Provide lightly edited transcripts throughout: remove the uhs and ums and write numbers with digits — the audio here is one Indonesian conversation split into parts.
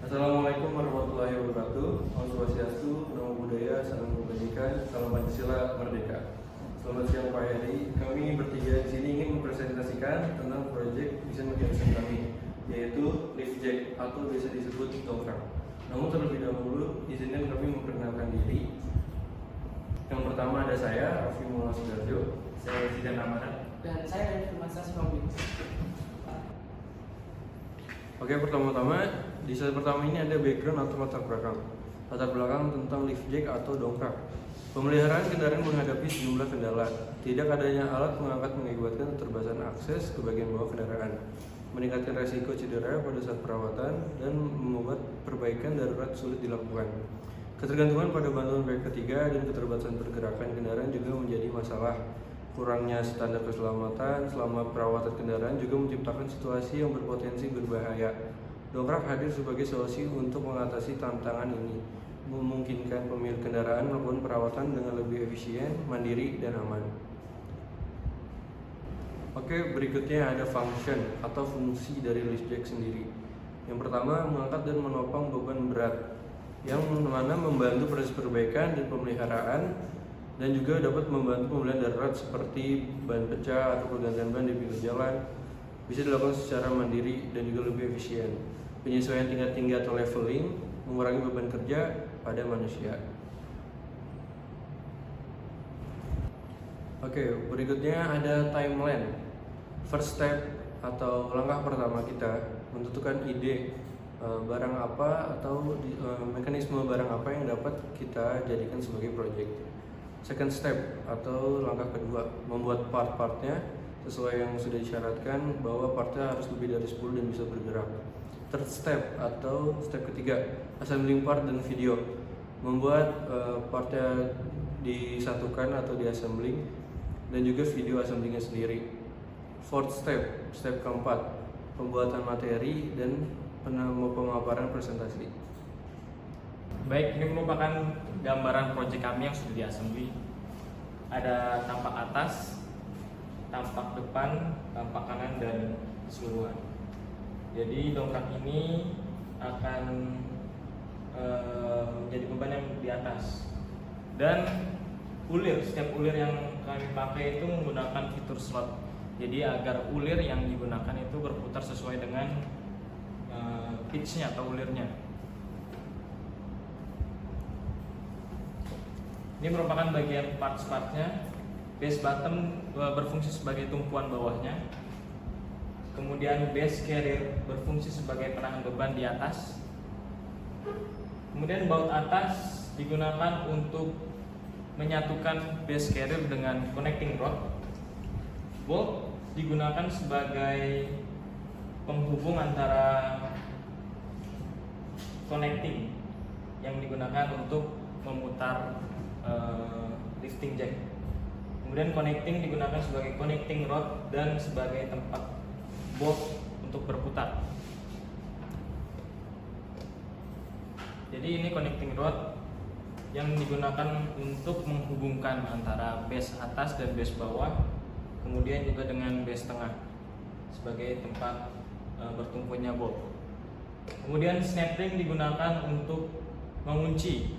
Assalamualaikum warahmatullahi wabarakatuh. Om Swastiastu, Namo Buddhaya, Salam Kebajikan, Salam Pancasila Merdeka. Selamat siang Pak Heri. Kami bertiga di sini ingin mempresentasikan tentang proyek desain mekanisme kami, yaitu lift jack atau biasa disebut dongkrak. Namun terlebih dahulu, izinkan kami memperkenalkan diri. Yang pertama ada saya, Raffi Mullah Sudarjo. Saya Zidan Amanat. Dan saya Firmansyah Sihombing. Oke, pertama-tama di slide pertama ini ada background atau latar belakang tentang lift jack atau dongkrak. Pemeliharaan kendaraan menghadapi sejumlah kendala. Tidak adanya alat mengangkat mengakibatkan keterbatasan akses ke bagian bawah kendaraan, meningkatkan resiko cedera pada saat perawatan, dan membuat perbaikan darurat sulit dilakukan. Ketergantungan pada bantuan pihak ketiga dan keterbatasan pergerakan kendaraan juga menjadi masalah. Kurangnya standar keselamatan selama perawatan kendaraan juga menciptakan situasi yang berpotensi berbahaya. Dongkrak hadir sebagai solusi untuk mengatasi tantangan ini, memungkinkan pemilik kendaraan melakukan perawatan dengan lebih efisien, mandiri, dan aman. Oke, berikutnya ada function atau fungsi dari lift jack sendiri. Yang pertama, mengangkat dan menopang beban berat, yang mana membantu proses perbaikan dan pemeliharaan, dan juga dapat membantu pemulihan darurat seperti ban pecah atau pergantian ban di pinggir jalan. Bisa dilakukan secara mandiri dan juga lebih efisien. Penyesuaian tingkat tinggi atau leveling mengurangi beban kerja pada manusia. Oke, berikutnya ada timeline. First step atau langkah pertama kita menentukan ide barang apa atau mekanisme barang apa yang dapat kita jadikan sebagai project. Second step atau langkah kedua, membuat part-partnya sesuai yang sudah disyaratkan bahwa partnya harus lebih dari 10 dan bisa bergerak. Third step atau step ketiga, assembling part dan video, membuat partnya disatukan atau diassembling dan juga video assemblingnya sendiri. Fourth step, step keempat, pembuatan materi dan pemaparan presentasi. Baik, ini merupakan gambaran proyek kami yang sudah diassembly. Ada tampak atas, tampak depan, tampak kanan, dan keseluruhan. Jadi dongkrak ini akan menjadi beban yang di atas. Dan setiap ulir yang kami pakai itu menggunakan fitur slot. Jadi agar ulir yang digunakan itu berputar sesuai dengan pitch-nya atau ulirnya. Ini merupakan bagian parts-partnya. Base bottom berfungsi sebagai tumpuan bawahnya. Kemudian base carrier berfungsi sebagai penahan beban di atas. Kemudian baut atas digunakan untuk menyatukan base carrier dengan connecting rod. Bolt digunakan sebagai penghubung antara connecting yang digunakan untuk memutar lifting jack. Kemudian connecting digunakan sebagai connecting rod dan sebagai tempat bolt untuk berputar. Jadi ini connecting rod yang digunakan untuk menghubungkan antara base atas dan base bawah, kemudian juga dengan base tengah sebagai tempat bertumpunya bolt. Kemudian snap ring digunakan untuk mengunci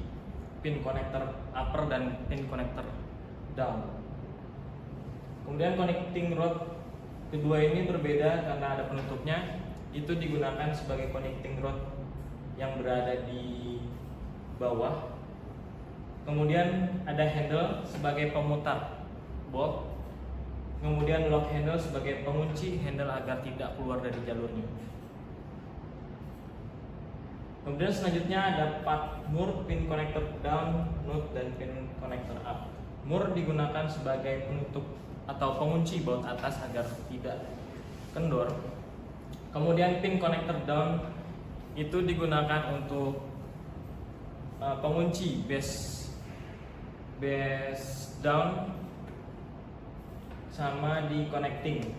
pin connector upper dan pin connector down. Kemudian connecting rod kedua ini berbeda karena ada penutupnya. Itu digunakan sebagai connecting rod yang berada di bawah. Kemudian ada handle sebagai pemutar bolt. Kemudian lock handle sebagai pengunci handle agar tidak keluar dari jalurnya. Kemudian selanjutnya ada part mur, pin connector down, nut, dan pin connector up. Mur digunakan sebagai penutup atau pengunci baut atas agar tidak kendor. Kemudian pin connector down itu digunakan untuk pengunci base down sama di connecting.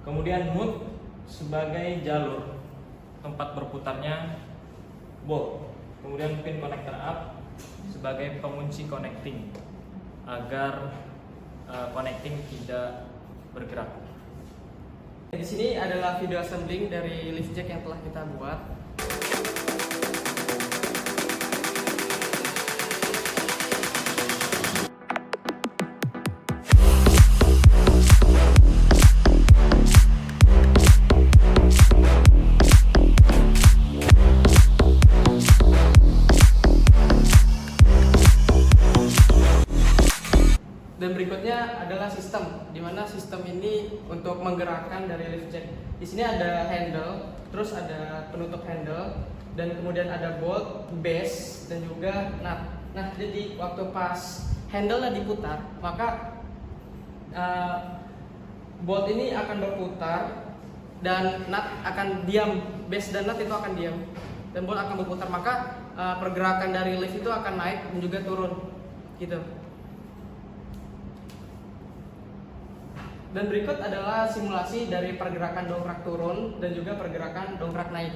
Kemudian nut sebagai jalur tempat berputarnya bolt. Kemudian pin connector up sebagai pengunci connecting agar connecting tidak bergerak. Di sini adalah video assembling dari lift jack yang telah kita buat. sistem, di mana sistem ini untuk menggerakkan dari lift jack. Di sini ada handle, terus ada penutup handle, dan kemudian ada bolt, base, dan juga nut. Nah, jadi waktu pas handle-nya diputar, maka bolt ini akan berputar dan nut akan diam, base dan nut itu akan diam, dan bolt akan berputar. Maka pergerakan dari lift itu akan naik dan juga turun, gitu. Dan berikut adalah simulasi dari pergerakan dongkrak turun dan juga pergerakan dongkrak naik.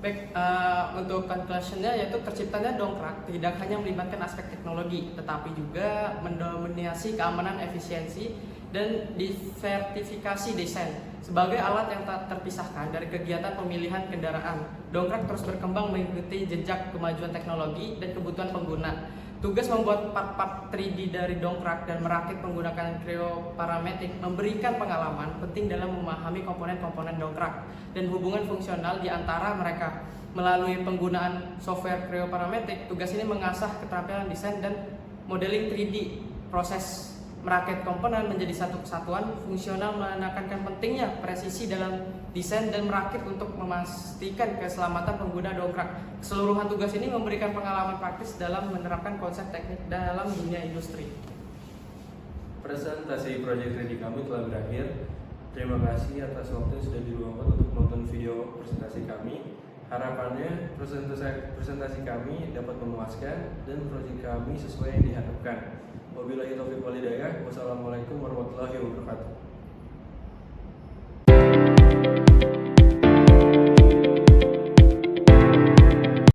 Baik, untuk conclusionnya yaitu terciptanya dongkrak tidak hanya melibatkan aspek teknologi, tetapi juga mendominasi keamanan, efisiensi, dan diversifikasi desain. Sebagai alat yang tak terpisahkan dari kegiatan pemilihan kendaraan, dongkrak terus berkembang mengikuti jejak kemajuan teknologi dan kebutuhan pengguna. Tugas membuat part-part 3D dari dongkrak dan merakit menggunakan Cryoparametric memberikan pengalaman penting dalam memahami komponen-komponen dongkrak dan hubungan fungsional di antara mereka. Melalui penggunaan software Cryoparametric, tugas ini mengasah keterampilan desain dan modeling 3D. Proses merakit komponen menjadi satu kesatuan fungsional menekankan pentingnya presisi dalam desain dan merakit untuk memastikan keselamatan pengguna dongkrak. Keseluruhan tugas ini memberikan pengalaman praktis dalam menerapkan konsep teknik dalam dunia industri. Presentasi proyek 3D kami telah berakhir. Terima kasih atas waktu yang sudah diluangkan untuk menonton video presentasi kami. Harapannya presentasi kami dapat memuaskan dan proyek kami sesuai yang diharapkan. Wabillahi taufiq wal hidayah. Wassalamualaikum warahmatullahi wabarakatuh.